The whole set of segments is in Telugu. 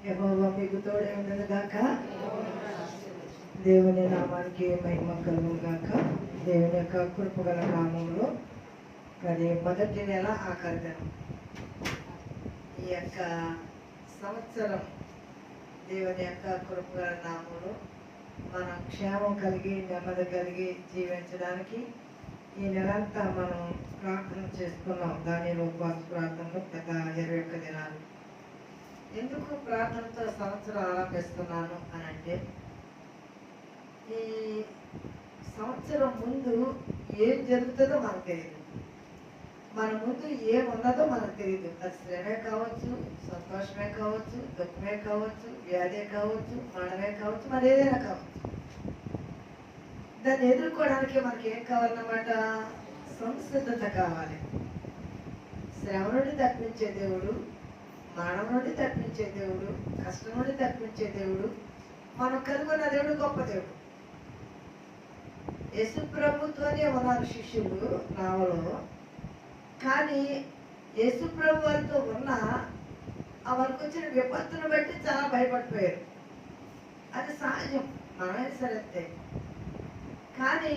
యెహోవా మీకు తోడే ఉండను గాక. దేవుని నామానికి మహిమ కలుగును గాక. దేవుని యొక్క కృపగల నామంలో మరి మొదటి నెల ఆఖరి దినం ఈ యొక్క సంవత్సరం దేవుని యొక్క కృపగల నామంలో మనం క్షేమం కలిగి నెమ్మది కలిగి జీవించడానికి ఈ నెలంతా మనం ప్రార్థన చేసుకున్నాం. దాని ఉపవాస ప్రార్థనలు గత 21 దినాలు. ఎందుకు ప్రార్థనతో సంవత్సరం ఆరంభిస్తున్నాను అని అంటే, ఈ సంవత్సరం ముందు ఏం జరుగుతుందో మనకు తెలియదు, మన ముందు ఏమున్నదో మనకు తెలియదు. అది శ్రమే కావచ్చు, సంతోషమే కావచ్చు, దుఃఖమే కావచ్చు, వ్యాధే కావచ్చు, మరణమే కావచ్చు, మరి ఏదైనా కావచ్చు. దాన్ని ఎదుర్కోవడానికి మనకి ఏం కావాలన్నమాట? సంసిద్ధత కావాలి. శ్రమ నుండి తప్పించే దేవుడు, మరణం నుండి తప్పించే దేవుడు, కష్టం నుండి తప్పించే దేవుడు, మనం కనుగొన్న దేవుడు గొప్ప దేవుడు. యేసు ప్రభుతోనే ఉన్నారు శిష్యులు నావలో. కానీ యేసు ప్రభు వారితో ఉన్న వారికి వచ్చిన విపత్తును బట్టి చాలా భయపడిపోయారు. అది సహజం, మనమే సరే. కానీ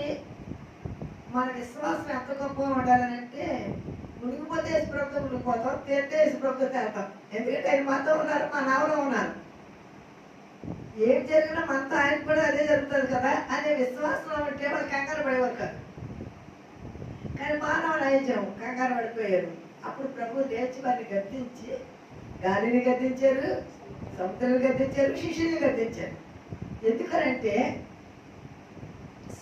మన విశ్వాసం ఎంత గొప్పగా ఉండాలంటే, మునిగిపోతే యేసు ప్రభుతో మునిగిపోతాం, తేలితే యేసు ప్రభుతో తేలుతాం. ఎందుకంటే ఆయన మాతో ఉన్నారు, మా నావలో ఉన్నారు. ఏం జరిగినా మనతో ఆయన కూడా అదే జరుగుతుంది కదా అనే విశ్వాసం ఉంటే వాళ్ళు కంగారు పడేవారు కాదు. కానీ మానవ నైజం కంగారు పడిపోయారు. అప్పుడు ప్రభు లేచి వారిని గద్దించి, గాలిని గద్దించారు, సముద్రాన్ని గద్దించారు, శిష్యుని గద్దించారు. ఎందుకనంటే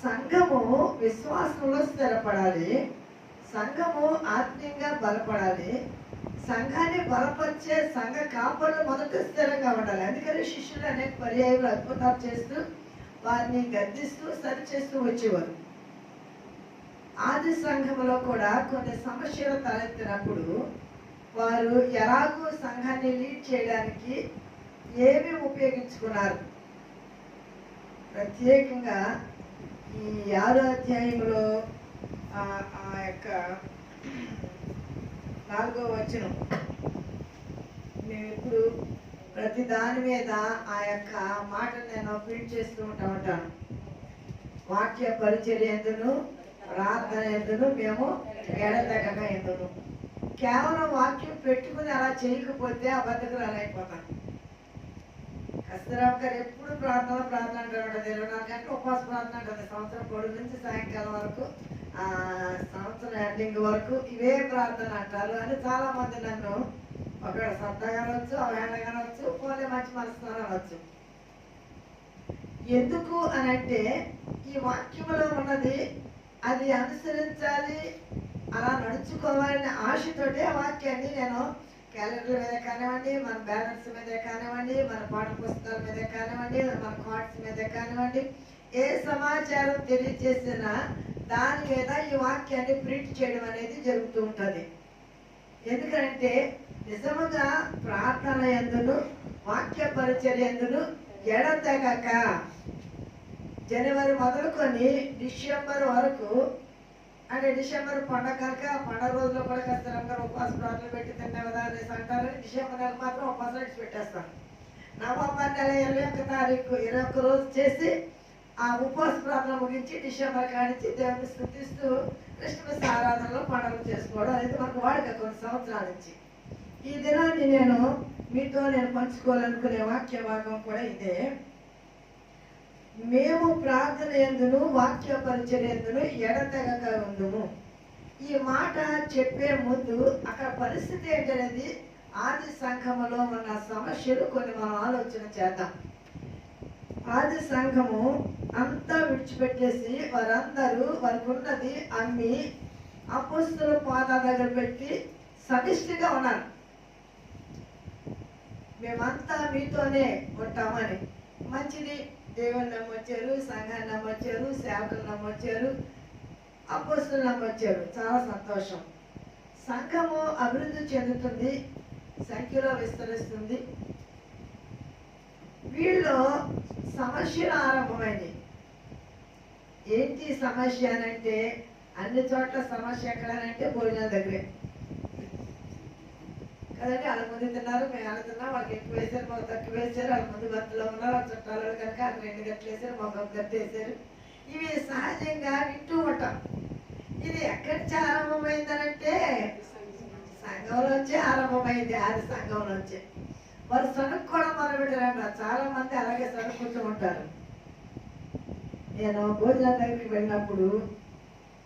సంఘము విశ్వాసంలో స్థిరపడాలి, సంఘము ఆత్మీయంగా బలపడాలి, సంఘాన్ని బలపరిచే సంఘ కాపర్లు మొదట స్థిరంగా ఉండాలి. అందుకని శిష్యులు అనేక పర్యాయాలు అద్భుతాలు చేస్తూ వారిని గద్దిస్తూ సరిచేస్తూ వచ్చేవారు. ఆది సంఘములో కూడా కొన్ని సమస్యలు తలెత్తినప్పుడు వారు ఎలాగూ సంఘాన్ని లీడ్ చేయడానికి ఏమి ఉపయోగించుకున్నారు? ప్రత్యేకంగా ఈ 6వ అధ్యాయంలో ఆ యొక్క 4వ వచనం, మేము ఇప్పుడు ప్రతి దాని మీద ఆ యొక్క మాటను నేను ప్రింట్ చేస్తూ ఉంటాను. వాక్య పరిచర్య ఎందును, ప్రార్థన ఎందును మేము ఎడతెగక ఎందును. కేవలం వాక్యం పెట్టుకుని అలా చేయకపోతే అబద్ధకురాలు అయిపోతాను. కస్తరావు గారు ఎప్పుడు ప్రార్థన అంటూ ఉంటుంది. 24 గంటలు ఉపవాస ప్రార్థన అంటుంది. సంవత్సరం పొడుగు నుంచి సాయంకాలం వరకు, సంవత్సరం ఎండింగ్ వరకు ఇవే ప్రార్థన అంటారు అని చాలా మంది నన్ను ఒకవేళ శ్రద్ధగా అనవచ్చు, అవహేళనగా అనవచ్చు, పోలే మంచి మనసుతో అనవచ్చు. ఎందుకు అని అంటే, ఈ వాక్యంలో ఉన్నది అది అనుసరించాలి, అలా నడుచుకోవాలనే ఆశతోటే ఆ వాక్యాన్ని నేను క్యాలెండర్ మీద కానివ్వండి, మన బ్యానర్స్ మీద కానివ్వండి, మన పాఠ పుస్తకాల మీద కానివ్వండి, మన కార్డ్స్ మీద కానివ్వండి, ఏ సమాచారం తెలియజేసినా దాని మీద ఈ వాక్యాన్ని ప్రింట్ చేయడం అనేది జరుగుతూ ఉంటుంది. ఎందుకంటే నిజముగా ప్రార్థన ఎందును, వాక్య పరిచర్య ఎందును ఎడతెగక జనవరి మొదలుకొని డిసెంబర్ వరకు, అంటే డిసెంబర్ పండగ కనుక ఆ పండగ రోజుల్లో కూడా ఖచ్చితంగా ఉపవాస ప్రార్థనలు పెట్టి తిన్నా కదా అనేసి అంటారని డిసెంబర్ నెల మాత్రం ఉపవాసాలు పెట్టేస్తాను. నవంబర్ నెల 21 తారీఖు 21 రోజు చేసి ఆ ఉపవాస ప్రార్థన ముగించి డిసెంబర్ కానించి దేవుని స్తుతిస్తూ క్రిస్మస్ ఆరాధనలో పండుగలు చేసుకోవడం అనేది మనకు వాడుక కొన్ని సంవత్సరాల నుంచి. ఈ దినాన్ని మీతో నేను పంచుకోవాలనుకునే వాక్య భాగం కూడా ఇదే. మేము ప్రార్థన ఎందును, వాక్య పరిచర్య ఎందును ఎడతెగక ఉందుము. ఈ మాట చెప్పే ముందు అక్కడ పరిస్థితి ఏంటనేది, ఆది సంఘములో ఉన్న సమస్యలు కొన్ని మనం ఆలోచన చేద్దాం. ఆది సంఘము అంతా విడిచిపెట్టేసి వారందరూ వారికి ఉన్నది అమ్మి అపోస్తలుల పాదాల దగ్గర పెట్టి సమిష్టిగా ఉన్నారు. మేమంతా మీతోనే ఉంటామని. మంచిది, దేవుని నమ్మొచ్చారు, సంఘాన్ని నమ్మొచ్చారు, సేవకులు నమ్మొచ్చారు, అపోస్తలులు నమ్మొచ్చారు, చాలా సంతోషం. సంఘము అభివృద్ధి చెందుతుంది, సంఖ్యలో విస్తరిస్తుంది. వీళ్ళు సమస్యలు ఆరంభమైంది. ఏంటి సమస్య అనంటే, అన్ని చోట్ల సమస్య ఎక్కడనంటే భోజనాల దగ్గరే కదండి. వాళ్ళ ముందు తిన్నారు, మేము ఎలా తిన్నాం, వాళ్ళకి ఎక్కువ వేసారు, మాకు తక్కువ వేసారు. వాళ్ళ ముందు గంతులో ఉన్నారు, వాళ్ళ చుట్టాలు కనుక వాళ్ళకి 2 గంటలు వేసారు, మాకు 1 గంట వేసారు. ఇవి సహజంగా వింటూ ఉంటాం. ఇది ఎక్కడి నుంచి ఆరంభమైందనంటే సంఘంలోంచే ఆరంభమైంది. ఆది సంఘంలోంచే వారు సనుక్కోవడం మొదలుపెట్టారంట. చాలా మంది అలాగే సనుక్కుంటూ ఉంటారు. నేను భోజనం దగ్గరికి వెళ్ళినప్పుడు,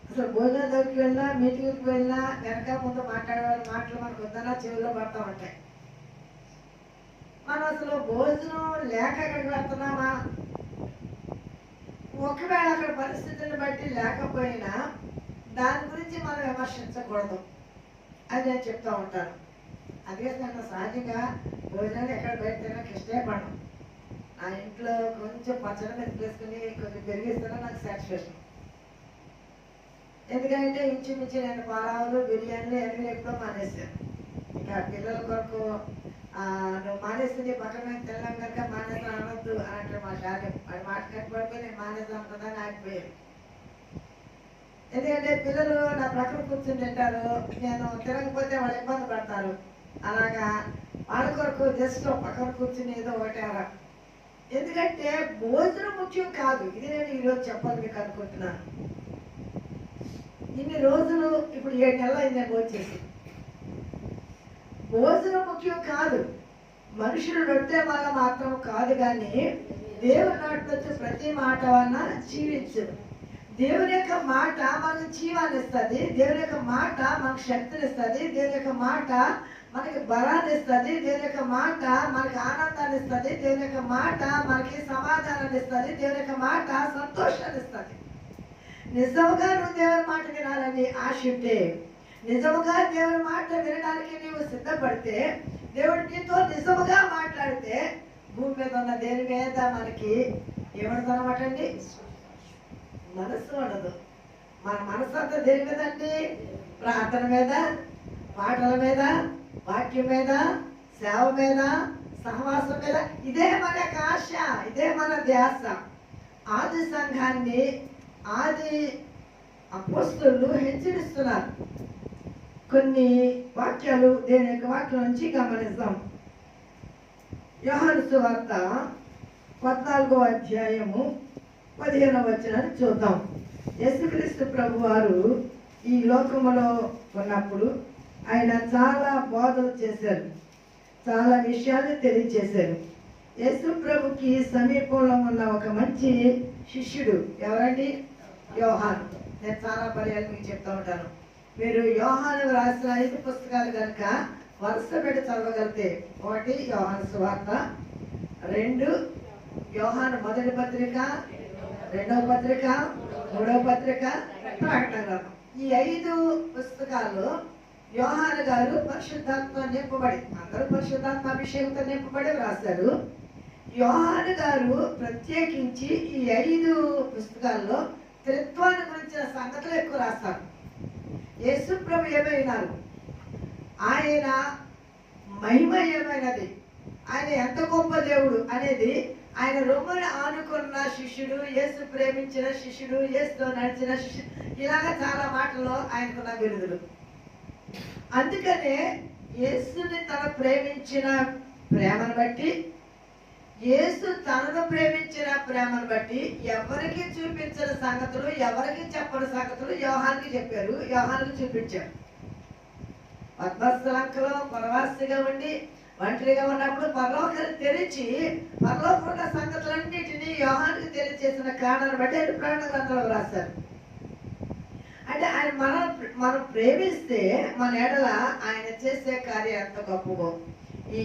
అసలు భోజనం దగ్గరికి వెళ్ళినా, మీటింగ్కి వెళ్ళినా వెనక ముందు మాట్లాడేవాళ్ళ మాటలు మనకు వద్దన్నా చెవిలో పడుతూ ఉంటాయి. మనం అసలు భోజనం లేక అక్కడికి వెళ్తున్నామా, ఒకవేళ అక్కడ పరిస్థితులను బట్టి లేకపోయినా దాని గురించి మనం విమర్శించకూడదు అని నేను చెప్తూ ఉంటాను. అందుకే నేను సహజంగా భోజనాలు ఎక్కడ బయట తినడానికి ఇష్టపడను. నా ఇంట్లో కొంచెం పచ్చడి మీద వేసుకుని కొంచెం పెరిగిస్తున్నా నాకు సాటిస్ఫాక్షన్. ఎందుకంటే ఇంచుమించు నేను పలావులు, బిర్యానీలు అన్నీ ఎప్పుడో మానేశాను. ఇంకా పిల్లల కొరకు నువ్వు మానేస్తుంది పక్కన మీద తినడం కనుక మానేస్తా అనొద్దు అని అంటే మా షాకి వాడి మాట కట్టుబడిపోయి నేను మానేద్దాం ఉంటుందని ఆగిపోయాను. ఎందుకంటే పిల్లలు నా ప్రక్కన కూర్చుని తింటారు, నేను తినకపోతే వాళ్ళు ఇబ్బంది పడతారు. అలాగా వాళ్ళ కొరకు జస్ట్ పక్కన కూర్చుని ఏదో ఒకటేరా. ఎందుకంటే భోజనం ముఖ్యం కాదు. ఇది నేను ఈరోజు చెప్పాలి మీకు అనుకుంటున్నాను. ఇన్ని రోజులు ఇప్పుడు 7 నెలలు అయింది నేను భోజనం. భోజనం ముఖ్యం కాదు, మనుషులు రొట్టె వల్ల మాత్రం కాదు, కానీ దేవుని నోటి వచ్చే ప్రతి మాట వలన జీవించు. దేవుని యొక్క మాట మనకు జీవాన్ని ఇస్తుంది, దేవుని యొక్క మాట మనకు శక్తిని ఇస్తుంది, దేవుని యొక్క మాట మనకి బలాన్ని ఇస్తుంది, దేవుని యొక్క మాట మనకి ఆనందాన్ని ఇస్తుంది, దేవుని యొక్క మాట మనకి సమాధానాన్ని ఇస్తుంది, దేవుని యొక్క మాట సంతోషాన్ని ఇస్తుంది. నిజముగా నువ్వు దేవుని మాట వినాలని ఆశ ఉంటే, నిజముగా దేవుని మాట వినడానికి నీవు సిద్ధపడితే, దేవుడు నీతో నిజముగా మాట్లాడితే భూమి మీద ఉన్న దేని మీద మనకి ఏమడుతుందన్నమాట అండి, మనసు ఉండదు. మన మనసు అంతా దేని మీద అండి, ప్రార్థన మీద, పాటల మీద, వాక్యం మీద, సేవ మీద, సహవాసం మీద. ఇదే మన యొక్క ఆశ, ఇదే మన ధ్యాస. ఆది సంఘాన్ని ఆది అపోస్తలులు హెచ్చరిస్తున్నారు. కొన్ని వాక్యాలు దేని యొక్క వాక్యం నుంచి గమనిస్తాం. యోహాను సువార్త 14వ అధ్యాయము 15వ వచనాన్ని చూద్దాం. యేసుక్రీస్తు ప్రభు వారు ఈ లోకములో ఉన్నప్పుడు ఆయన చాలా బోధలు చేశారు, చాలా విషయాలు తెలియచేశారు. యేసు ప్రభుకి సమీపంలో ఉన్న ఒక మంచి శిష్యుడు ఎవరండి, యోహాను. నేను చాలా పర్యాలు మీకు చెప్తూ ఉంటాను. మీరు యోహాను రాసిన 5 పుస్తకాలు కనుక వరుస పెట్టి చదవగలిగితే, 1 యోహాను సువార్త, 2 యోహాను మొదటి పత్రిక, 2వ పత్రిక, 3వ పత్రిక, ప్రకటన గ్రంథం. ఈ 5 పుస్తకాలు యోహాను గారు పరిశుద్ధాత్మ నింపబడి, అందరూ పరిశుద్ధాత్మ అభిషేకంతో నింపబడి రాశారు. యోహాను గారు ప్రత్యేకించి ఈ 5 పుస్తకాల్లో త్రిత్వాన్ని గురించిన సంగతులు ఎక్కువ రాస్తారు. యేసు ప్రభు ఏమైనారు, ఆయన మహిమ ఏమైనది, ఆయన ఎంత గొప్ప దేవుడు అనేది ఆయన రొమ్మును ఆనుకున్న శిష్యుడు, యేసు ప్రేమించిన శిష్యుడు, యేసుతో నడిచిన శిష్యుడు, ఇలాగా చాలా మాటల్లో ఆయనకున్న బిరుదులు. అందుకనే యేసుని తన ప్రేమించిన ప్రేమను బట్టి, యేసు తనను ప్రేమించిన ప్రేమను బట్టి ఎవరికి చూపించిన సంగతులు, ఎవరికి చెప్పని సంగతులు యోహానికి చెప్పారు, యోహానికి చూపించారు. పద్మస్థలంకలో పరవాసిగా ఉండి ఒంటరిగా ఉన్నప్పుడు పరలోకాన్ని తెరిచి పరలోకం సంగతులన్నిటినీ యోహానికి తెలియచేసిన కారణాన్ని బట్టి ఆయన ప్రకటన గ్రంథంలో రాశారు. అంటే ఆయన మనం ప్రేమిస్తే మన ఎడల ఆయన చేసే కార్యం ఎంత గొప్పగో. ఈ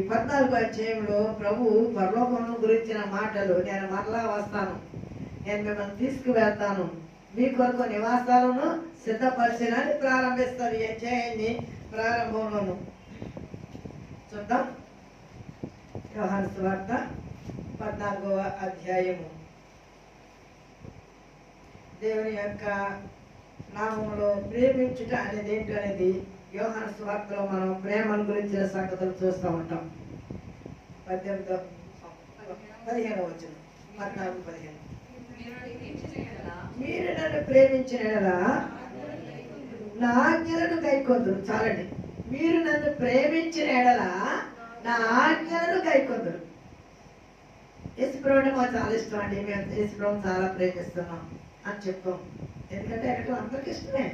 14వ అధ్యాయంలో ప్రభు పరలోకం గురించిన మాటలు, నేను మరలా వస్తాను, నేను మిమ్మల్ని తీసుకువెళ్తాను, మీ కొరకు నివాసాలను సిద్ధపరచడానికి ప్రారంభిస్తారు. ఈ అధ్యాయాన్ని ప్రారంభంలోను చూద్దాం. యోహాను సువార్త 14వ అధ్యాయము. దేవుని యొక్క నామములో ప్రేమించుట అనేది ఏంటి అనేది యోహాను సువార్తలో మనం ప్రేమను గురించిన సంగతులు చూస్తూ ఉంటాం. 15వ వచనం, 14:15. మీరు నన్ను ప్రేమించిన నా ఆజ్ఞలను గైకొందురు. చాలండి. మీరు నన్ను ప్రేమించిన ఎడల నా ఆజ్ఞలను గైకొందురు. యేసుప్రభుని మాకు చాలా ఇష్టం అండి. మేము యేసుప్రభుని చాలా ప్రేమిస్తున్నాం అని చెప్తాం. ఎందుకంటే ఎక్కడ అందరికి ఇష్టమే.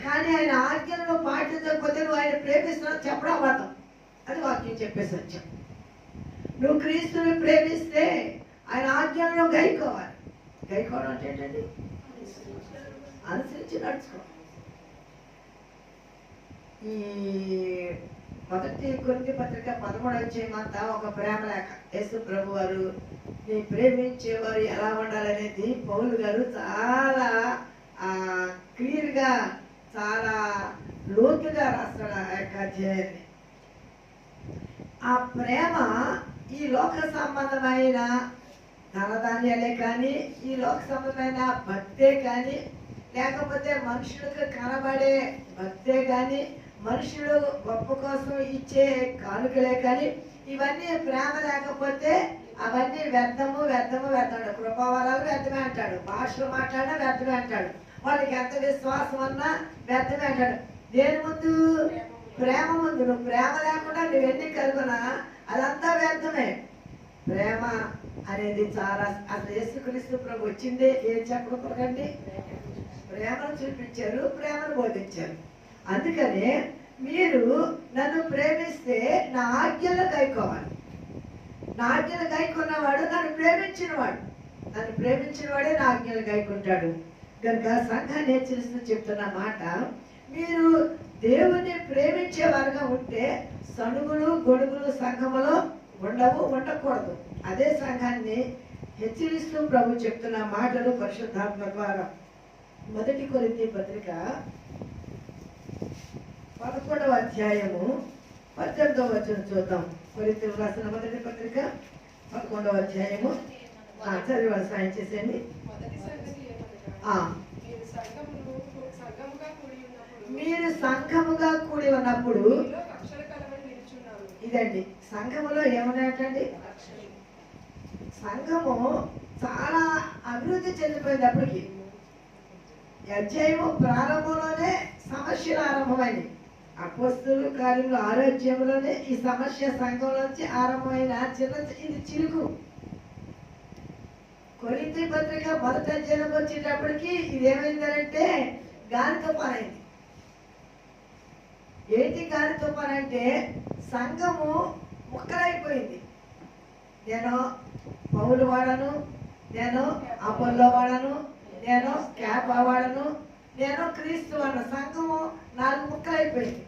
కానీ ఆయన ఆజ్ఞలను పాటించకపోతే నువ్వు ఆయన ప్రేమిస్తున్నావు చెప్పడం అబద్ధం. అది వాక్యం చెప్పేసి వచ్చాం. నువ్వు క్రీస్తుని ప్రేమిస్తే ఆయన ఆజ్ఞలను గైకోవాలి. గైకోవడం అంటే ఏంటండి? అనుసరించి నడుచుకో. ఈ 1 కొరింథీ పత్రిక 13వ అధ్యాయమంతా ఒక ప్రేమ లేఖ. యేసు ప్రభు వారు నీ ప్రేమించేవారు ఎలా ఉండాలనేది పౌలు గారు చాలా క్లియర్గా చాలా లోతుగా రాస్తాడు ఆ యొక్క అధ్యాయాన్ని. ఆ ప్రేమ ఈ లోక సంబంధమైన ధనధాన్యాలే కానీ, ఈ లోక సంబంధమైన భక్తే కానీ, లేకపోతే మనుషులకు కనబడే భక్తే కానీ, మనుషులు గొప్ప కోసం ఇచ్చే కానుకలే కానీ, ఇవన్నీ ప్రేమ లేకపోతే అవన్నీ వ్యర్థము వ్యర్థము వ్యర్థం. కృపావరాలు వ్యర్థమే అంటాడు, భాషలు మాట్లాడినా వ్యర్థమే అంటాడు, వాళ్ళకి ఎంత విశ్వాసం అన్నా వ్యర్థమే అంటాడు. దేని ముందు? ప్రేమ ముందు. నువ్వు ప్రేమ లేకుండా నువ్వెన్ని కలుగునా అదంతా వ్యర్థమే. ప్రేమ అనేది చాలా, అసలు యేసుక్రీస్తు ప్రభు వచ్చిందే ఏం చెప్పకండి, ప్రేమను చూపించారు, ప్రేమను బోధించారు. అందుకనే మీరు నన్ను ప్రేమిస్తే నా ఆజ్ఞలు గైకోవాలి. నా ఆజ్ఞలు గైకున్నవాడు నన్ను ప్రేమించినవాడు. నన్ను ప్రేమించిన వాడే నా ఆజ్ఞలు గైకుంటాడు. కనుక సంఘాన్ని హెచ్చరిస్తూ చెప్తున్న మాట, మీరు దేవుని ప్రేమించేవారుగా ఉంటే సణుగులు గొడుగులు సంఘములో ఉండవు, ఉండకూడదు. అదే సంఘాన్ని హెచ్చరిస్తూ ప్రభు చెప్తున్న మాటలు పరిశుద్ధాత్మ ద్వారా. 1 కొరింథీ పత్రిక 11వ అధ్యాయము 18వ వచనం చూద్దాం. కొరింథీయులకు రాసిన 1 పత్రిక 11వ అధ్యాయము చదివి సాయం చేసేయండి. మీరు సంఘముగా కూడి ఉన్నప్పుడు, ఇదండి సంఘములో ఏమన్నాయంటండి, సంఘము చాలా అభివృద్ధి చెందిపోయింది. అప్పటికి అధ్యాయము ప్రారంభంలోనే సమస్యలు ఆరంభమైంది. అపోస్తలుల కార్యములు 6వ అధ్యాయంలోనే ఈ సమస్య సంఘంలోంచి ఆరంభమైన ఇది చిలుకు. కొరింథీ పత్రిక 1వ అధ్యాయం వచ్చేటప్పటికి ఇది ఏమైందంటే గాలి తుఫాను అయింది. ఏంటి గాలి తుఫాను అంటే సంఘము ముక్కలైపోయింది. నేను పౌలు వాడను, నేను అపోల్లో వాడను, నేను క్యాపా వాడను, నేను క్రీస్తు వాడను. సంఘము 4 ముక్కలైపోయింది.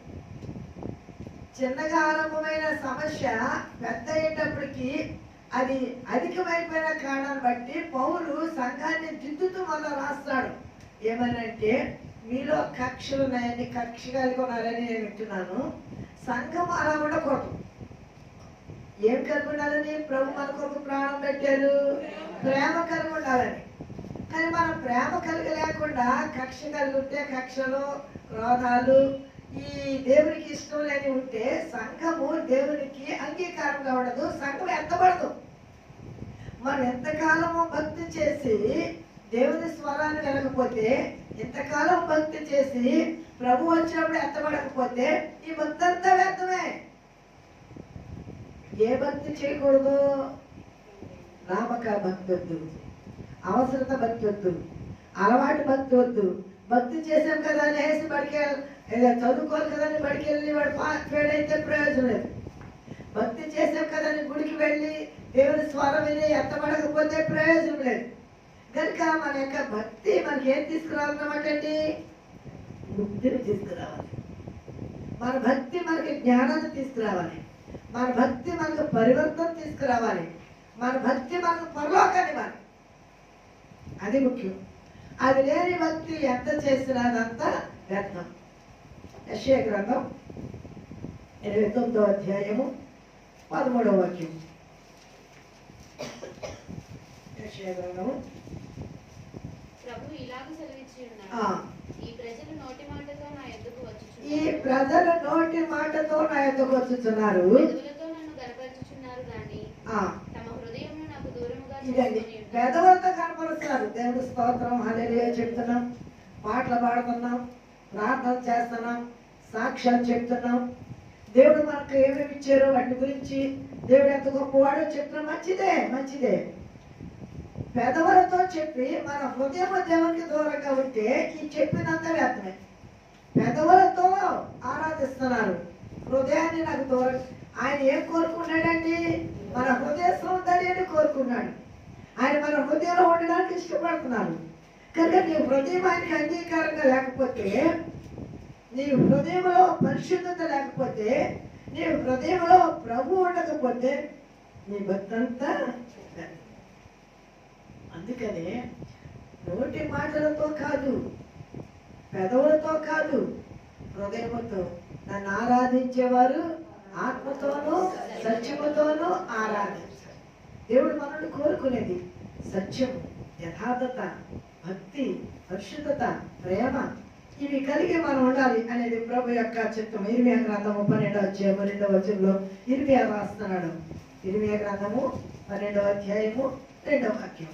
చిన్నగా ఆరంభమైన సమస్య పెద్ద అయ్యేటప్పటికి అది అధికమైపోయిన కారణాన్ని బట్టి పౌలు సంఘాన్ని దిద్దుతూ మళ్ళా రాస్తాడు. ఏమనంటే మీలో కక్షలు ఉన్నాయని, కక్ష కలిగి ఉన్నారని నేను వింటున్నాను. సంఘం అలా ఉండకూడదు. ఏం కలిగి ఉండాలని? ప్రభు మన కొరకు ప్రాణం పెట్టారు, ప్రేమ కలిగి ఉండాలని. కానీ మనం ప్రేమ కలిగి లేకుండా కక్ష కలిగి ఉంటే, కక్షలు క్రోధాలు ఈ దేవునికి ఇష్టం లేని ఉంటే సంఘము దేవునికి అంగీకారంగా ఉండదు, సంఘం ఎత్తబడదు. మనం ఎంతకాలము భక్తి చేసి దేవుని స్వరాన్ని వినకపోతే, ఎంతకాలం భక్తి చేసి ప్రభు వచ్చినప్పుడు ఎత్తబడకపోతే ఈ భక్తి అంతా వ్యర్థమే. ఏ భక్తి చేయకూడదు? నామక భక్తి వద్దు, అవసరత భక్తి వద్దు, అలవాటు భక్తి వద్దు. భక్తి చేసాం కదా అని వేసి బడికి చదువుకోవాలి కదా అని బడికి వెళ్ళి వాడు ఫెయిల్ అయితే ప్రయోజనం లేదు. భక్తి చేసాం కదా అని గుడికి వెళ్ళి దేవుని స్వరం విని ఎత్తబడకపోతే ప్రయోజనం లేదు. కనుక మన యొక్క భక్తి మనకి ఏం తీసుకురావాలన్నమాటండి? ముక్తిని తీసుకురావాలి. మన భక్తి మనకి జ్ఞానాన్ని తీసుకురావాలి. మన భక్తి మనకు పరివర్తన తీసుకురావాలి. మన భక్తి మనకు పరలోకాన్ని ఇవ్వాలి. అది ముఖ్యం. అది లేని భక్తి ఎంత చేసినా అదంతా వ్యర్థం. యెషయా గ్రంథం 29వ అధ్యాయము 13వ వాక్యం. యెషయా గ్రంథము. ప్రభు ఇలాగ సెలవిచ్చి ఉన్నాడు, ఈ ప్రజలు నోటి మాటతో నా యొద్దకు వచ్చుచున్నారు, పెదవులతో నన్ను గనపరచుచున్నారు గాని తమ హృదయము నాకు దూరముగా చేసుకొని ఉన్నారు. పెదవులతో కనపరుస్తారు. దేవుడు స్తోత్రం, హల్లెలూయా చెప్తున్నాం, పాటలు పాడుతున్నాం, ప్రార్థన చేస్తున్నాం, సాక్ష్యాలు చెప్తున్నాం. దేవుడు మనకు ఏమేమి ఇచ్చారో వాటి గురించి, దేవుడు ఎంత గొప్పవాడో చెప్తున్నాం. మంచిదే, మంచిదే. పెదవులతో చెప్పి మన హృదయం దేవునికి దూరంగా ఉంటే ఈ చెప్పినంత వ్యర్థమే. పెదవులతో ఆరాధిస్తున్నారు, హృదయాన్ని నాకు దూరం. ఆయన ఏం కోరుకున్నాడండి? మన హృదయ సౌందర్యాన్ని కోరుకున్నాడు. ఆయన మన హృదయంలో ఉండడానికి ఇష్టపడుతున్నారు. కనుక నీ హృదయం ఆయనకి అంగీకారంగా లేకపోతే, నీ హృదయంలో పరిశుద్ధత లేకపోతే, నీ హృదయంలో ప్రభు ఉండకపోతే నీ భక్తి అంతా. అందుకని నోటి మాటలతో కాదు, పెదవులతో కాదు, హృదయముతో నన్ను ఆరాధించేవారు ఆత్మతోనూ సత్యముతోనూ ఆరాధించారు. దేవుడు మనల్ని కోరుకునేది సత్యము, యథార్థత, భక్తి, పరిశుద్ధత, ప్రేమ, ఇవి కలిగి మనం ఉండాలి అనేది ప్రభు యొక్క చిత్తం. ఇర్మియా గ్రంథము 12వ ఇర్మియా రాస్తున్నాడు. ఇర్మియా గ్రంథము 12వ అధ్యాయము 2వ వాక్యం.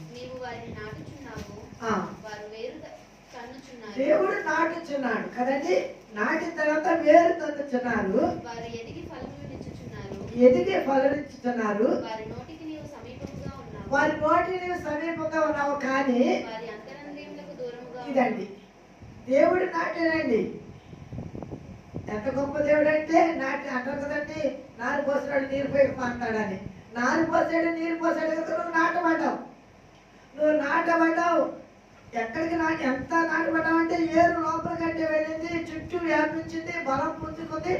దేవుడు నాటుచున్నాడు కదండి. నాటిన తర్వాత వేరు తన్నుచున్నారు, ఎదిగే ఫలమిచ్చుచున్నారు. వారి నోటికి నీవు సమీపంగా ఉన్నావు కానీ ఇదండి దేవుడు నాటేనండి. ఎంత గొప్ప దేవుడు అంటే, నాటి అంటారు కదండి, నారు పోసాడు నీరు పోయి మాట్లాడని. నారు పోసాడు నీరు పోసాడు కదా, నువ్వు నాటబడ్డావు. నువ్వు నాటబడ్డావు. ఎక్కడికి ఎంత నాటబడ్డావు అంటే, ఏరు లోపల కంటే వెళ్ళింది, చుట్టూ వ్యాపించింది, బలం పుంజుకుంది.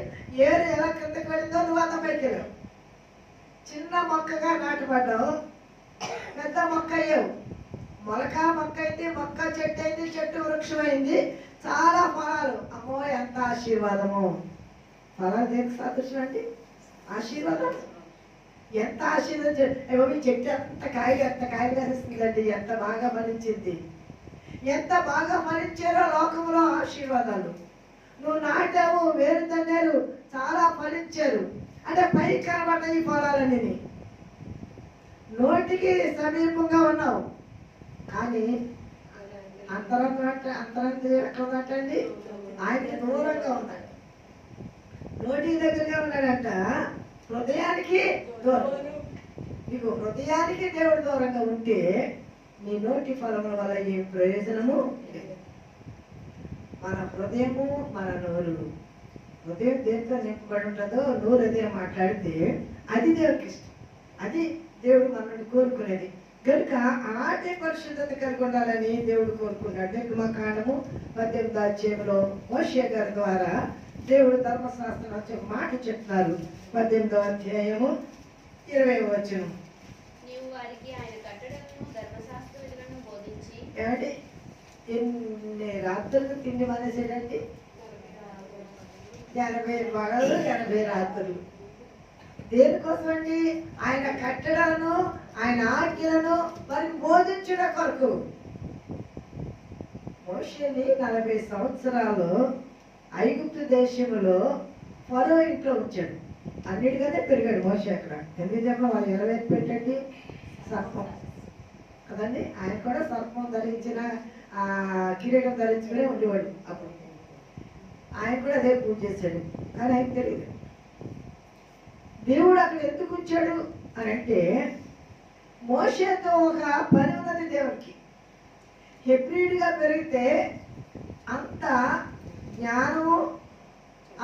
ఏరు ఎలా కిందకి వెళ్ళిందో నువ్వు అంత పైకి వెళ్ళావు. చిన్న మొక్కగా నాటబడ్డావు, పెద్ద మొక్క అయ్యావు. మొలక మొక్క అయింది, మొక్క చెట్టు అయింది, చెట్టు వృక్షం అయింది, చాలా ఫలాలు. అమ్మో ఎంత ఆశీర్వాదము! ఫలాలు దేనికి సాదృశ్యం అండి? ఆశీర్వాదం. ఎంత ఆశీర్వాదం! మీ చెట్టు ఎంత కాయలు కనిపిస్తుందండి, ఎంత బాగా ఫలించింది. ఎంత బాగా ఫలించారో లోకంలో ఆశీర్వాదాలు. నువ్వు నాటావు, వేరు తన్నారు, చాలా ఫలించారు. అంటే పైకి కనబడ్డ ఈ ఫలాలన్నీ నోటికి సమీపంగా ఉన్నావు కానీ అంతరంగ ఎక్కడ ఉన్నట్టండి? ఆయనకి దూరంగా ఉన్నాడు. నోటికి దగ్గరగా ఉన్నాడంట, హృదయానికి దూరం. నీకు హృదయానికి దేవుడు దూరంగా ఉంటే నీ నోటి ఫలముల వల్ల ఏ ప్రయోజనము లేదు. మన హృదయము, మన నోరు. హృదయం దేంతో నింపబడి ఉంటుందో నోరు అదే మాట్లాడితే అది దేవుడికి ఇష్టం. అది దేవుడు మనల్ని కోరుకునేది. కనుక అలాంటి పరిశుద్ధత కలిగి ఉండాలని దేవుడు కోరుకున్నాడు. నిర్గమకాండము 18వ అధ్యాయంలో మోషే గారి ద్వారా దేవుడు ధర్మశాస్త్రం వచ్చి ఒక మాట చెప్తున్నారు. 18వ అధ్యాయము 20వ వచనం. ఏమంటే ఎన్ని రాత్రులు తిండి మానేసాడండి? 80 పగలు 80 రాత్రులు. దేనికోసం అండి? ఆయన కట్టడాలను, ఆయన ఆజ్ఞలను వారికి బోధించడం కొరకు. మోషేని 40 సంవత్సరాలు ఐగుప్తు దేశంలో ఫరో ఇంట్లో ఉంచాడు. అన్నిటికనే పెరిగాడు మోషే అక్కడ. ఎందుకు చెప్పిన వాళ్ళు 20 పెట్టండి, సర్పం కదండి. ఆయన కూడా సర్పం ధరించిన కిరీటం ధరించుకునే ఉండేవాడు. అప్పుడు ఆయన కూడా అదే పూజ చేశాడు, కానీ ఆయన తెలియదు. దేవుడు అక్కడ ఎందుకు ఉంచాడు అని అంటే, మోషేతో ఒక పని ఉన్నది దేవుడికి. హెబ్రీడ్గా పెరిగితే అంత జ్ఞానము,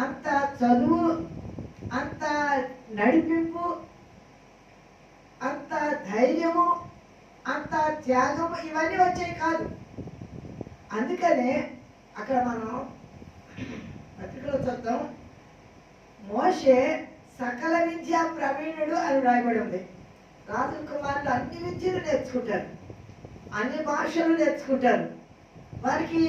అంత చదువు, అంత నడిపింపు, అంత ధైర్యము, అంత త్యాగము ఇవన్నీ వచ్చాయి కాదు. అందుకనే అక్కడ మనం పత్రికలో చూద్దాం, మోషే సకల విద్యా ప్రవీణుడు అని రాయబడి ఉంది. రాజుల కుమారులు అన్ని విద్యలు నేర్చుకుంటారు, అన్ని భాషలు నేర్చుకుంటారు. వారికి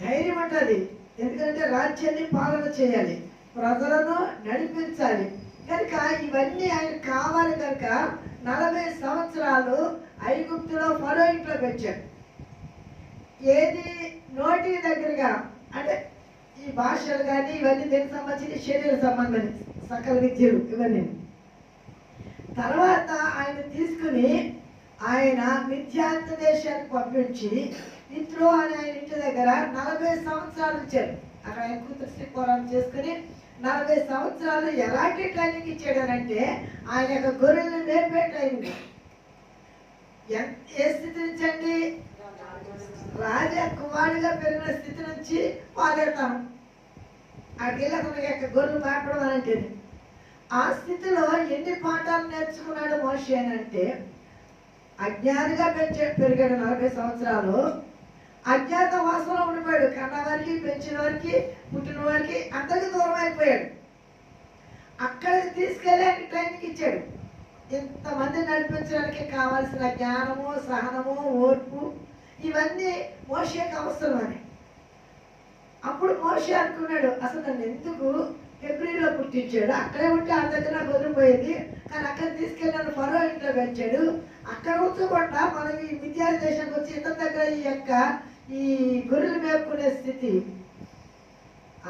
ధైర్యం ఉంటుంది. ఎందుకంటే రాజ్యాన్ని పాలన చేయాలి, ప్రజలను నడిపించాలి. కనుక ఇవన్నీ ఆయన కావాలి. కనుక 40 సంవత్సరాలు ఐగుప్తులో ఫరో ఇంట్లో పెంచాడు. ఏది నోటి దగ్గరగా అంటే ఈ భాషలు కానీ ఇవన్నీ దీనికి సంబంధించి శరీర సంబంధం సకల విద్యలు ఇవన్నీ. తర్వాత ఆయన తీసుకుని ఆయన మిథ్యార్థ దేశానికి పంపించి ఇత్రో అని ఆయన ఇంటి దగ్గర 40 సంవత్సరాలు ఇచ్చారు. అక్కడ ఆయన కూతురు శ్రీపోరాన్ని చేసుకుని 40 సంవత్సరాలు ఎలాంటి ట్రైనింగ్ ఇచ్చాడనంటే ఆయన యొక్క గొర్రెలను నేర్పే ట్రైనింగ్. ఏ స్థితి నుంచి అండి? రాజా కుమారుడిగా పెరిగిన స్థితి నుంచి పాలేతాం అక్కడికి వెళ్ళి అతని యొక్క గొర్రెలు మేపడం అని అంటే ఆ స్థితిలో ఎన్ని పాఠాలు నేర్చుకున్నాడు మోషే అని అంటే, అజ్ఞానిగా పెరిగాడు 40 సంవత్సరాలు. అజ్ఞాత వాసంలో ఉండిపోయాడు. కన్న వారికి, పెంచిన వారికి, పుట్టిన వారికి అందరికీ దూరం అయిపోయాడు. అక్కడికి తీసుకెళ్ళి ఆయన ట్రైనింగ్ ఇచ్చాడు. ఇంతమంది నడిపించడానికి కావాల్సిన జ్ఞానము, సహనము, ఓర్పు ఇవన్నీ మోషేకి అవసరమని. అప్పుడు మోషే అనుకున్నాడు, అసలు నన్ను ఎందుకు హెబ్రీలో పుట్టించాడు? అక్కడే ఉంటే ఆ దగ్గర నాకు వదిలిపోయేది, కానీ అక్కడ తీసుకెళ్ళి నన్ను ఫరో ఇంట్లో పెంచాడు. అక్కడ ఉంచకుండా మనం ఈ విద్యార్థి దేశానికి వచ్చి ఇతని దగ్గర ఈ గొర్రెలు మేపుకునే స్థితి.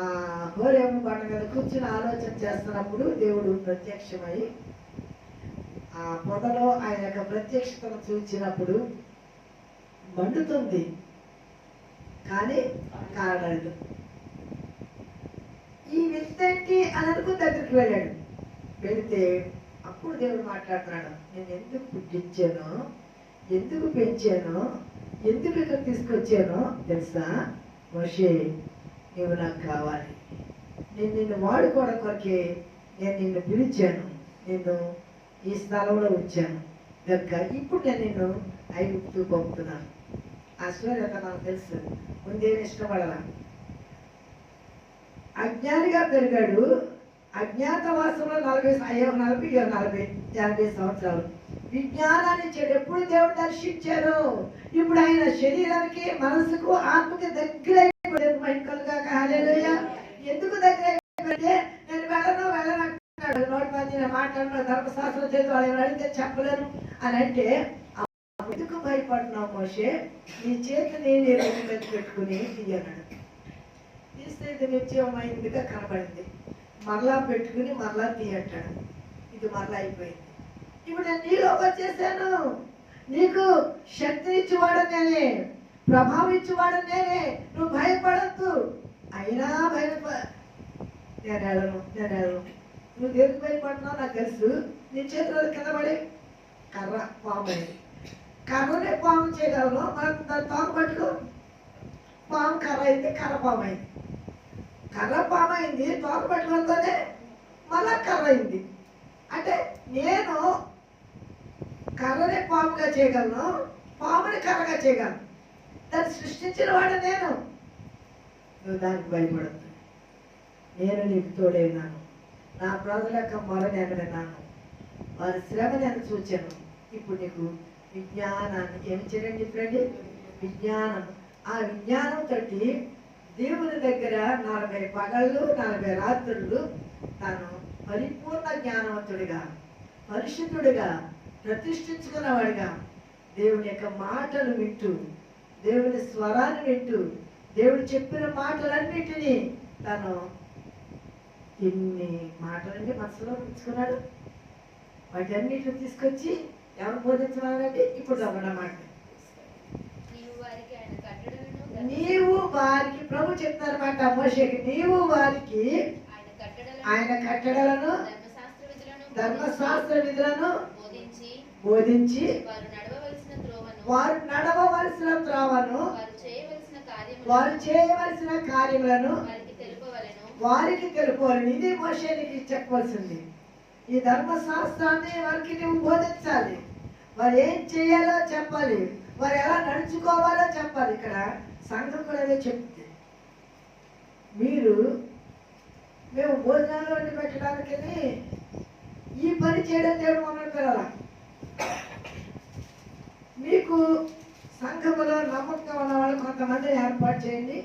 ఆ హోరేము బండ మీద కూర్చుని ఆలోచన చేస్తున్నప్పుడు దేవుడు ప్రత్యక్షమై ఆ పొదలో ఆయన యొక్క ప్రత్యక్షతను చూచినప్పుడు మండుతుంది కానీ కారలేదు. ఈ విత్తేంటి అని అనుకుని దగ్గరికి వెళ్ళాడు. వెళితే అప్పుడు దేవుడు మాట్లాడుతున్నాడు, నేను ఎందుకు పుట్టించానో, ఎందుకు పెంచానో, ఎందుకు ఇక్కడ తీసుకొచ్చానో తెలుసా మోషే? నువ్వు నాకు కావాలి. నేను నిన్ను వాడుకోవడం కొరకే నేను నిన్ను పిలిచాను, నిన్ను ఈ స్థలంలో ఉంచాను కనుక ఇప్పుడు నేను నిన్ను ఐగుప్తు పంపుతున్నాను. ఆ స్టోరీ అంతా నాకు తెలుసు. ముందేమి ఇష్టపడలా. అజ్ఞానిగా పెరిగాడు. అజ్ఞాతవాసంలో 40 సంవత్సరాలు విజ్ఞానాన్ని ఇచ్చాడు. ఎప్పుడు దేవుడు దర్శించారు? ఇప్పుడు ఆయన శరీరానికి, మనసుకు, ఆత్మకి దగ్గర ఎందుకు దగ్గర అయిపోయింటే, నేను వెళ్ళనంటున్నాడు. నోటి మంది మాట్లాడిన ధర్మశాస్త్రం చేతి వాళ్ళు అడిగితే చెప్పలేను అని అంటే, ఎందుకు భయపడుతున్నావు మోషే? నీ చేతిని నీ రెడ్డి మీద పెట్టుకుని తీయన్నాడు. తీస్తే ఇది నిత్యమైందిగా కనబడింది. మరలా పెట్టుకుని మరలా తీయంటాడు. ఇది మరలా అయిపోయింది. ఇప్పుడు నేను నీలోకి వచ్చేసాను. నీకు శక్తి ఇచ్చేవాడు నేనే, ప్రభావం ఇచ్చేవాడు నేనే. నువ్వు భయపడద్దు. అయినా నేను వెళ్ళను. నువ్వు దేనికి భయపడుతున్నావు నాకు తెలుసు. నీ చేతిలో కింద పడి కర్ర పాము అయింది. కర్రనే పాము చేయగలను. మనం దాన్ని పాము పట్టుకో. పాము కర్ర అయింది, కర్ర పాము అయింది. కర్ర పాము అయింది, తోక పట్టుకోవడంతోనే మళ్ళా కర్ర అయింది. అంటే నేను కర్రనే పాముగా చేయగలను, పాముని కర్రగా చేయగలను. దాన్ని సృష్టించిన వాడు నేను. నువ్వు దానికి భయపడద్దు. నేను నీకు తోడైనాను. నా ప్రజల యొక్క మొర నేను విన్నాను, వారి శ్రమ నేను చూచాను. ఇప్పుడు నీకు విజ్ఞానాన్ని ఏమి చేయండి ఫ్రెండ్? విజ్ఞానం. ఆ విజ్ఞానం తోటి దేవుని దగ్గర 40 పగళ్ళు 40 రాత్రులు తాను పరిపూర్ణ జ్ఞానవంతుడిగా, పరిశుద్ధుడిగా, ప్రతిష్ఠించుకున్నవాడిగా దేవుని యొక్క మాటలు వింటూ, దేవుని స్వరాన్ని వింటూ, దేవుడు చెప్పిన మాటలన్నిటినీ తను ఇన్ని మాటలన్నీ మనసులో ఉంచుకున్నాడు. వాటన్నిటిని తీసుకొచ్చి ఎవరు బోధించమన్నాడంటే ఇప్పుడు అన్నమాట. నీవు వారికి, ప్రభు చెప్తారన్నమాట మోషేకి, నీవు వారికి ఆయన కట్టడలను, ధర్మశాస్త్ర విధులను బోధించి వారు నడవవలసిన త్రోవను, వారు చేయవలసిన కార్యములను వారికి తెలుపవాలని. ఇది మోషేకి చెప్పవలసింది. ఈ ధర్మశాస్త్రాన్ని వారికి నువ్వు బోధించాలి. వారు ఏం చేయాలో చెప్పాలి, వారు ఎలా నడుచుకోవాలో చెప్పాలి. ఇక్కడ సంఘం కూడా అదే చెప్తే, మేము భోజనాలు వండి పెట్టడానికి ఈ పని చేయడం దేవుడు మమ్మల్ని పిలవాల. మీకు సంఘములో నమ్మకంగా ఉన్న వాళ్ళు కొంతమందిని ఏర్పాటు చేయండి.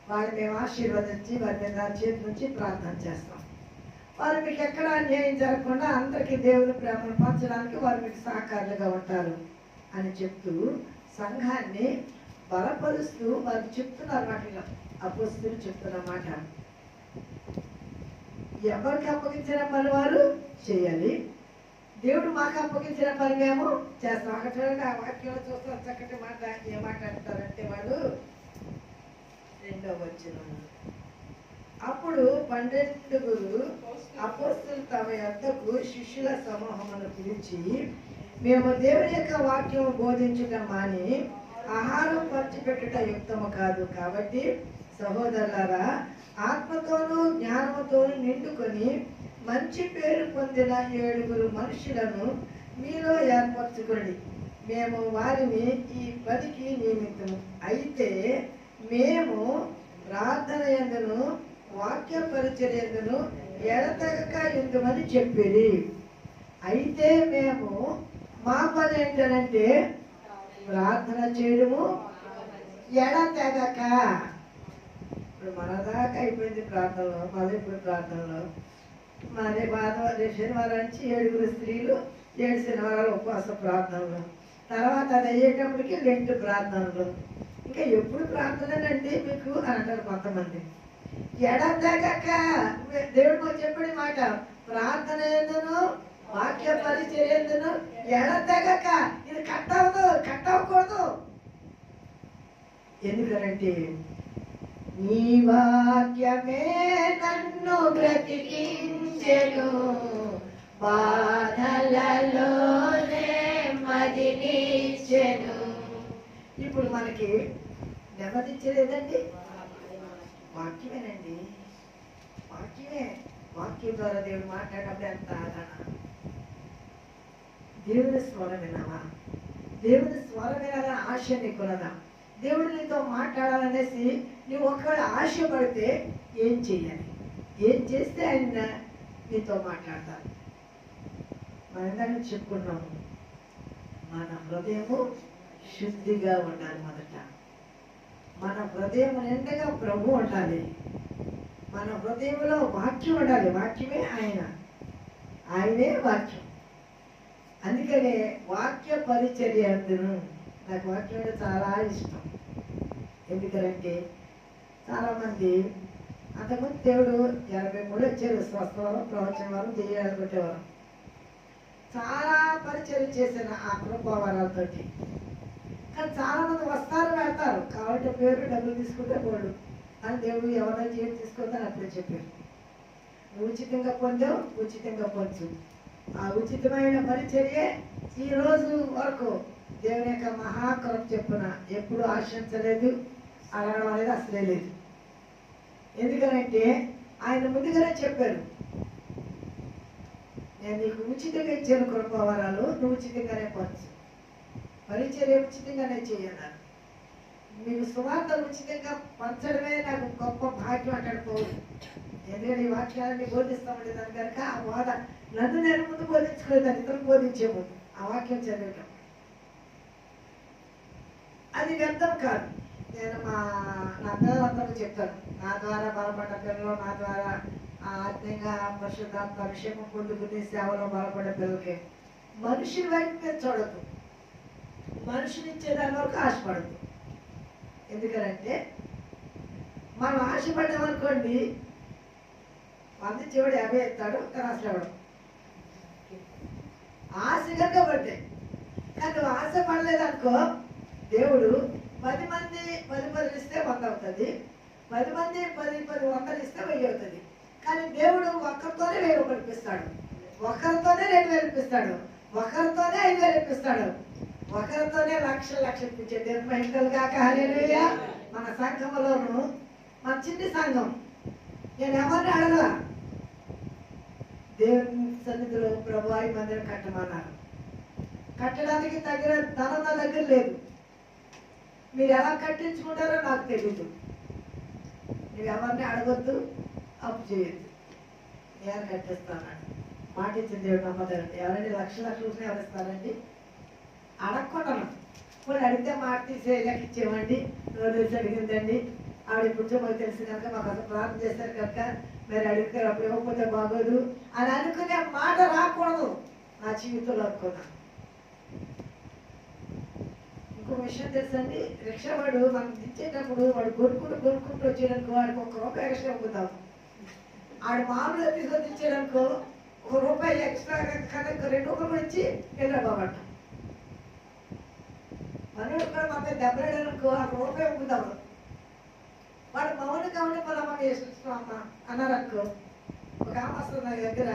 వారిని మేము ఆశీర్వదించి వారి మీద చేతి నుంచి ప్రార్థన చేస్తాం. వారు మీకు ఎక్కడ అన్యాయం జరగకుండా అందరికీ దేవుని ప్రేమను పంచడానికి వారు మీకు సహకారులుగా ఉంటారు అని చెప్తూ సంఘాన్ని బలపరుస్తూ వారు చెప్తున్నారు. వాటిలో అపోస్తలులు చెప్తున్నమాట, ఎవరికి అప్పగించిన పని వారు చేయాలి. దేవుడు మాకు అప్పగించిన పని మేము చేస్తాం. అక్కడ ఆ వాక్యంలో చూస్తాం చక్కటి మాట. ఏం మాట్లాడతారంటే వాళ్ళు 2వ వచనం, అప్పుడు 12 అపోస్తలులు తమ యొద్దకు శిష్యుల సమూహమును పిలిచి, మేము దేవుని యొక్క వాక్యము బోధించుట మాని ఆహారం పంచిపెట్టుట యుక్తము కాదు. కాబట్టి సహోదరులారా, ఆత్మతోనూ జ్ఞానముతోనూ నిండుకొని మంచి పేరు పొందిన 7 మనుషులను మీలో ఏర్పరచుకోండి. మేము వారిని ఈ పనికి నియమితము. అయితే మేము ప్రార్థన యందును వాక్య పరిచర్యను ఎడతెగక ఇందుమని చెప్పిరి. అయితే మేము మా పని ఏంటంటే ప్రార్థన చేయడము ఎడతెగక. ఇప్పుడు మనదాకా అయిపోయింది ప్రార్థనలో, మళ్ళీ ఇప్పుడు ప్రార్థనలో మరి రేపు శనివారం నుంచి 7 స్త్రీలు 7 శనివారాలు ఉపవాస ప్రార్థనలు, తర్వాత అది అయ్యేటప్పటికి 2 ప్రార్థనలు. ఇంకా ఎప్పుడు ప్రార్థనలండి మీకు అని అంటారు కొంతమంది. ఎడతెగక దేవుడు మాకు చెప్పిన మాట, ప్రార్థన ఎందును వాక్య పరిచర్య ఎందును ఎడతెగక. ఇది కట్ అవ్వకూడదు. ఎందుకనంటే నీ వాక్యమే నన్ను బ్రతికించెను, బాధలలోనే మదినిచ్చెను. ఇప్పుడు మనకి నెమ్మదించలేదండి, వాక్యమేనండి. వాక్యం ద్వారా దేవుడు మాట్లాడినప్పుడు ఎంత ఆదరణ. దేవుని స్వరం వినావా? దేవుని స్వరం వినాలని ఆశ నీకున్నదా? దేవుడు నీతో మాట్లాడాలనేసి నువ్వు ఒకవేళ ఆశపడితే ఏం చేయాలి? ఏం చేస్తే ఆయన నీతో మాట్లాడతారు? మనం దాన్ని చెప్పుకున్నాము, మన హృదయము శుద్ధిగా ఉండాలి. మొదట మన హృదయం నిండగా ప్రభు ఉండాలి. మన హృదయంలో వాక్యం ఉండాలి. వాక్యమే ఆయనే వాక్యం. అందుకనే వాక్య పరిచర్య అందును. నాకు వాక్యం అంటే చాలా ఇష్టం. ఎందుకంటే చాలామంది అంతకుముందు దేవుడు 83 వచ్చారు, స్వస్థవరం, ప్రవచనవరం, దెయ్యాలు కొట్టేవారు. చాలా పరిచయం చేశాను ఆ కృపావరాలతోటి. కానీ చాలామంది వస్తారు వెళ్తారు, కాబట్టి పేరు డబ్బులు తీసుకుంటే పోడు అని దేవుడు ఎవరైనా జీవితం తీసుకోవద్దని అప్పుడే చెప్పారు. నువ్వు ఉచితంగా పొందావు, ఉచితంగా పొందు. ఆ ఉచితమైన పరిచర్యే ఈ రోజు వరకు దేవుని యొక్క మహాకృప చెప్పున ఎప్పుడు ఆశించలేదు, అడగడం అనేది అసలే లేదు. ఎందుకనంటే ఆయన ముందుగానే చెప్పారు, నేను నీకు ఉచితంగా ఇచ్చాను కృపావరాలు, నువ్వు ఉచితంగానే పొందు, పరిచర్య ఉచితంగానే చేయన్నారు. మీకు సువార్త ఉచితంగా పంచడమే నాకు గొప్ప భాగ్యం అంటాడు పౌలు. ఎందుకంటే ఈ వాక్యాలన్నీ బోధిస్తామంటే దాని కనుక ఆ బోధ నన్ను నేను ముందు బోధించుకోలేదని ఇతరులు బోధించే ముందు ఆ వాక్యం చదివటం అది వ్యర్థం కాదు. నేను నా పిల్లలందరూ చెప్తాను, నా ద్వారా బలపడ్డ పిల్లలు, నా ద్వారా ఆత్మీయంగా పరిశుద్ధాత్మ అభిషేకం పొందుకుని సేవలో బలపడ్డ పిల్లలకి మనుషుల వైపు మీద చూడద్దు, మనుషులు ఇచ్చేదాని వరకు ఆశపడద్దు. ఎందుకంటే మనం ఆశపడ్డామనుకోండి, 100 చివడు 50 ఎత్తాడు, కానీ అసలు ఎవడు ఆశగా పడ్డాయి. కానీ నువ్వు ఆశపడలేదనుకో, దేవుడు 10 మంది 10 ఇస్తే 100 అవుతుంది, 10 మంది 10 100 ఇస్తే 1000 అవుతుంది. కానీ దేవుడు ఒక్కరితోనే 1000 రూపాయలు ఇప్పిస్తాడు, ఒకరితోనే 2000 ఇప్పిస్తాడు, ఒకరితోనే 5000 ఇప్పిస్తాడు, ఒకరితోనే లక్షలు ఇప్పించే దేవుడు మహిమలు కాక. హల్లెలూయా. మన సంఘంలోను, మన చిన్ని సంఘం, నేను ఎవరిని అడగలా, దేవుని సన్నిధిలో ప్రభువారి మందిరం కట్టమన్నారు. కట్టడానికి తగిన ధనం నా దగ్గర లేదు. మీరు ఎలా కట్టించుకుంటారో నాకు తెలియదు. మీరు ఎవరిని అడగొద్దు, అప్పు చేయొద్దు, నేను కట్టిస్తానండి. మాట ఇచ్చిన దేవుడు నమ్మదండి. ఎవరైనా లక్షలు ఎవరు ఇస్తారండి? అడగకుండాను. ఇప్పుడు అడిగితే మాట తీసే లెక్క ఇచ్చేవండి, తెలిసి అడిగిందండి, ఆవిడ ఇప్పుడు మాకు తెలిసి కనుక మాకు అసలు ప్రార్థన చేశారు కనుక మీరు అడిగితే అప్పుడు ఇవ్వకపోతే బాగోదు అని అనుకునే మాట రాకూడదు నా జీవితంలో అనుకున్నాను. ఇంకో విషయం తెలుసండి, రిక్షావాడు మనం దించేటప్పుడు వాడు కొనుక్కుంటూ వచ్చేయడానికి వాడికి ₹1 ఎక్స్ట్రా అమ్ముతాం. ఆడు మామూలుగా తీసుకొని దించేయడానికో ₹1 ఎక్స్ట్రా కనుక ₹2 ఇచ్చి వెళ్ళబాబట్ట. మనోడు కూడా మా మీద దెబ్బలాడనుకో ₹1 అమ్ముతాము. వాడు మౌన గమని పొలమ్మ వేసుకున్నామ్మ అన్నారు అనుకో. ఒక ఆమె వస్తుంది నా దగ్గర,